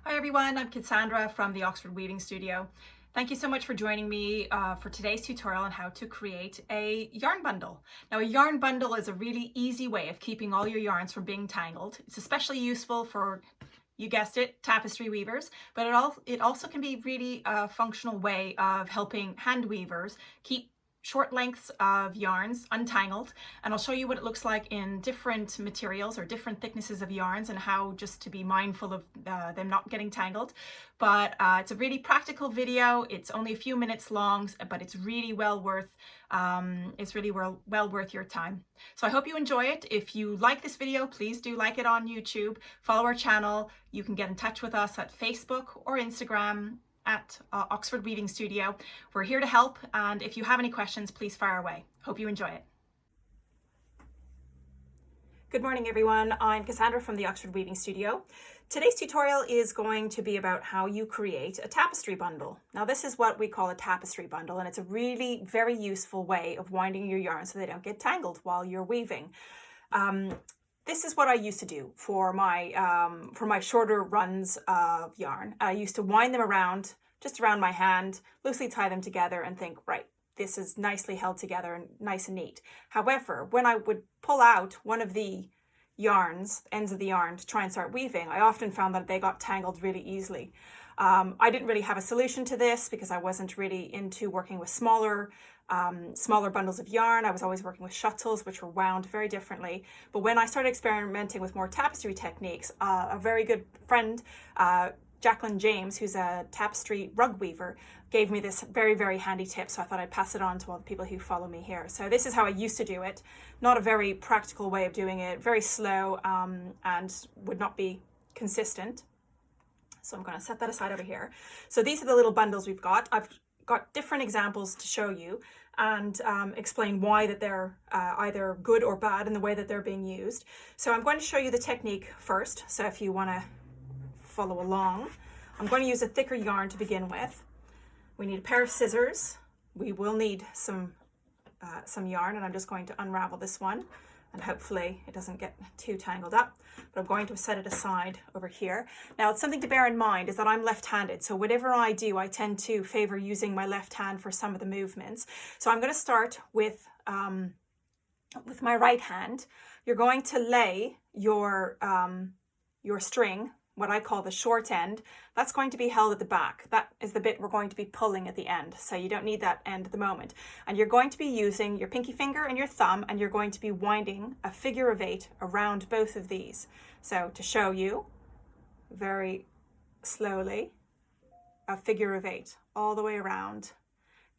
Hi everyone, I'm Cassandra from the Oxford Weaving Studio. Thank you so much for joining me for today's tutorial on how to create a yarn bundle. Now, a yarn bundle is a really easy way of keeping all your yarns from being tangled. It's especially useful for, you guessed it, tapestry weavers, but it also can be really a functional way of helping hand weavers keep short lengths of yarns untangled, and I'll show you what it looks like in different materials or different thicknesses of yarns and how just to be mindful of them not getting tangled. But it's a really practical video. It's only a few minutes long, but it's really well worth your time. So I hope you enjoy it. If you like this video, please do like it on YouTube, follow our channel. You can get in touch with us at Facebook or Instagram at Oxford Weaving Studio. We're here to help, and if you have any questions, please fire away. Hope you enjoy it. Good morning, everyone. I'm Cassandra from the Oxford Weaving Studio. Today's tutorial is going to be about how you create a tapestry bundle. Now, this is what we call a tapestry bundle, and it's a really very useful way of winding your yarn so they don't get tangled while you're weaving. This is what I used to do for my shorter runs of yarn. I used to wind them around, just around my hand, loosely tie them together and think, right, this is nicely held together and nice and neat. However, when I would pull out one of the yarns, ends of the yarn, to try and start weaving, I often found that they got tangled really easily. I didn't really have a solution to this because I wasn't really into working with smaller bundles of yarn. I was always working with shuttles, which were wound very differently. But when I started experimenting with more tapestry techniques, a very good friend, Jacqueline James, who's a tapestry rug weaver, gave me this very, very handy tip. So I thought I'd pass it on to all the people who follow me here. So this is how I used to do it. Not a very practical way of doing it, very slow and would not be consistent. So I'm going to set that aside over here. So these are the little bundles we've got. I've got different examples to show you and explain why that they're either good or bad in the way that they're being used. So I'm going to show you the technique first. So if you want to follow along, I'm going to use a thicker yarn to begin with. We need a pair of scissors. We will need some yarn, and I'm just going to unravel this one, and hopefully it doesn't get too tangled up, but I'm going to set it aside over here. Now, it's something to bear in mind is that I'm left-handed, so whatever I do, I tend to favor using my left hand for some of the movements. So I'm going to start with my right hand. You're going to lay your string, what I call the short end, that's going to be held at the back. That is the bit we're going to be pulling at the end. So you don't need that end at the moment. And you're going to be using your pinky finger and your thumb, and you're going to be winding a figure of 8 around both of these. So to show you very slowly, a figure of 8 all the way around,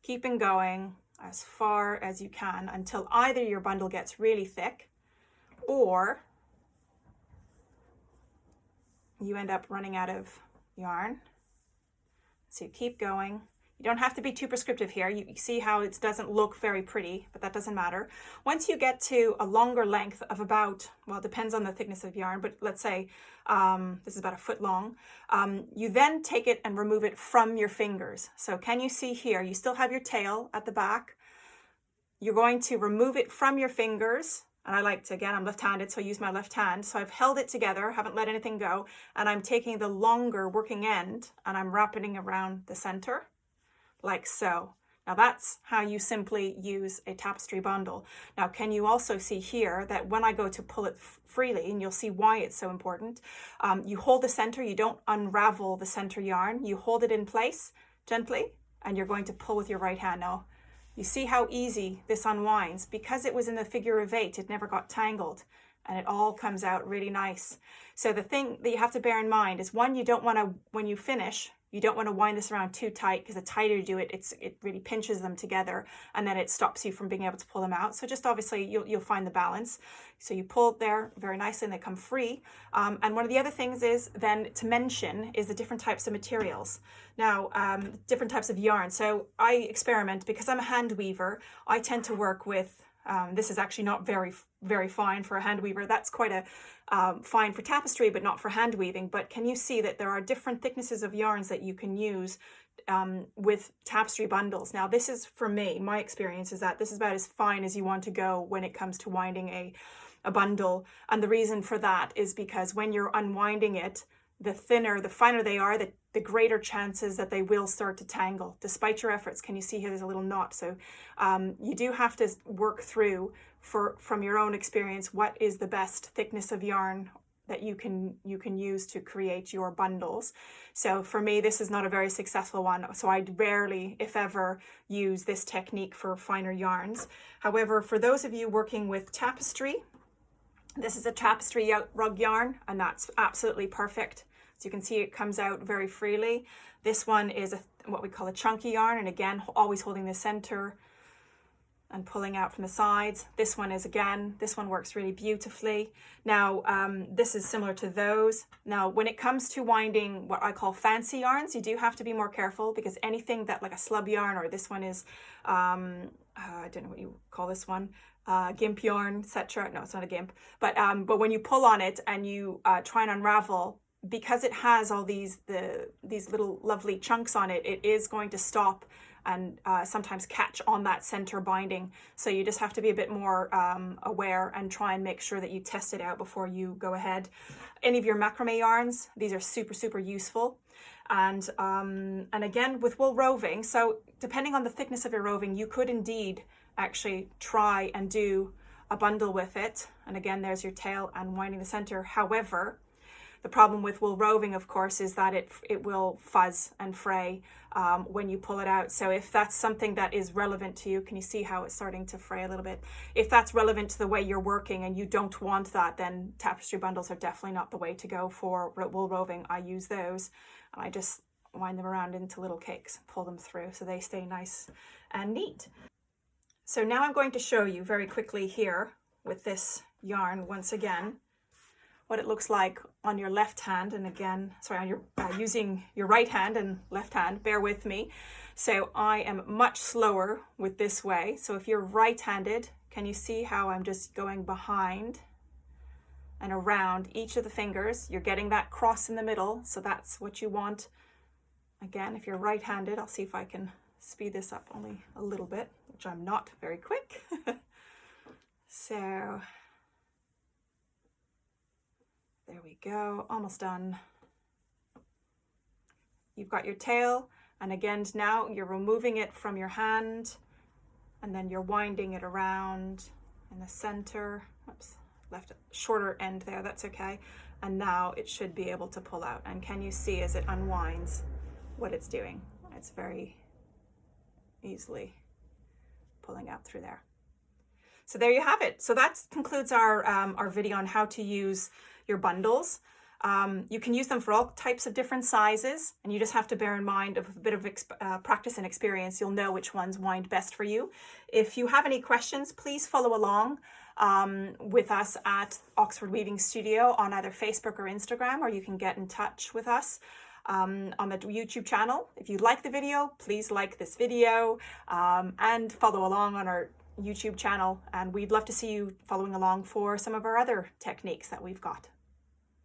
keeping going as far as you can until either your bundle gets really thick or you end up running out of yarn. So you keep going. You don't have to be too prescriptive here. You see how it doesn't look very pretty, but that doesn't matter. Once you get to a longer length of about, well, it depends on the thickness of yarn, but let's say this is about a foot long, you then take it and remove it from your fingers. So can you see here, you still have your tail at the back. You're going to remove it from your fingers. And I like to, again, I'm left-handed, so I use my left hand. So I've held it together, haven't let anything go, and I'm taking the longer working end and I'm wrapping around the center, like so. Now that's how you simply use a tapestry bundle. Now, can you also see here that when I go to pull it freely, and you'll see why it's so important, you hold the center, you don't unravel the center yarn, you hold it in place gently, and you're going to pull with your right hand. Now, you see how easy this unwinds. Because it was in the figure of 8, it never got tangled, and it all comes out really nice. So the thing that you have to bear in mind is, one, you don't want to, when you finish, you don't want to wind this around too tight, because the tighter you do it, it really pinches them together, and then it stops you from being able to pull them out. So just obviously you'll find the balance. So you pull it there very nicely and they come free. And one of the other things is then to mention is the different types of materials. Now, different types of yarn. So I experiment because I'm a hand weaver. I tend to work with, this is actually not very, very fine for a hand weaver. That's quite a fine for tapestry, but not for hand weaving. But can you see that there are different thicknesses of yarns that you can use with tapestry bundles? Now, this is, for me, my experience is that this is about as fine as you want to go when it comes to winding a bundle. And the reason for that is because when you're unwinding it, the thinner, the finer they are, the greater chances that they will start to tangle despite your efforts. Can you see here there's a little knot? So you do have to work through from your own experience what is the best thickness of yarn that you can use to create your bundles. So for me, this is not a very successful one, so I rarely, if ever, use this technique for finer yarns. However, for those of you working with tapestry, this is a tapestry rug yarn, and that's absolutely perfect. So you can see it comes out very freely. This one is what we call a chunky yarn, and again, always holding the center and pulling out from the sides. This one is, again, this one works really beautifully. Now, this is similar to those. Now, when it comes to winding what I call fancy yarns, you do have to be more careful, because anything that, like a slub yarn, or this one is, I don't know what you call this one, gimp yarn, etc. No, it's not a gimp. But when you pull on it and you try and unravel, because it has all these little lovely chunks on it, it is going to stop and sometimes catch on that center binding. So you just have to be a bit more aware and try and make sure that you test it out before you go ahead. Any of your macrame yarns, these are super, super useful. And again, with wool roving, so depending on the thickness of your roving, you could indeed actually try and do a bundle with it. And again, there's your tail and winding the center. However, the problem with wool roving, of course, is that it will fuzz and fray when you pull it out. So if that's something that is relevant to you, can you see how it's starting to fray a little bit? If that's relevant to the way you're working and you don't want that, then tapestry bundles are definitely not the way to go for wool roving. I use those, and I just wind them around into little cakes, pull them through so they stay nice and neat. So now I'm going to show you very quickly here with this yarn once again what it looks like on your left hand, and again, sorry, on your using your right hand and left hand, bear with me. So I am much slower with this way. So if you're right-handed, can you see how I'm just going behind and around each of the fingers? You're getting that cross in the middle, so that's what you want. Again, if you're right-handed, I'll see if I can speed this up only a little bit, which I'm not very quick. So there we go, almost done. You've got your tail, and again, now you're removing it from your hand, and then you're winding it around in the center. Oops, left a shorter end there, that's okay. And now it should be able to pull out. And can you see as it unwinds what it's doing? It's very easily pulling out through there. So there you have it. So that concludes our video on how to use your bundles. You can use them for all types of different sizes, and you just have to bear in mind of a bit of practice and experience. You'll know which ones wind best for you. If you have any questions, please follow along with us at Oxford Weaving Studio on either Facebook or Instagram, or you can get in touch with us on the YouTube channel. If you like the video, please like this video and follow along on our YouTube channel, and we'd love to see you following along for some of our other techniques that we've got.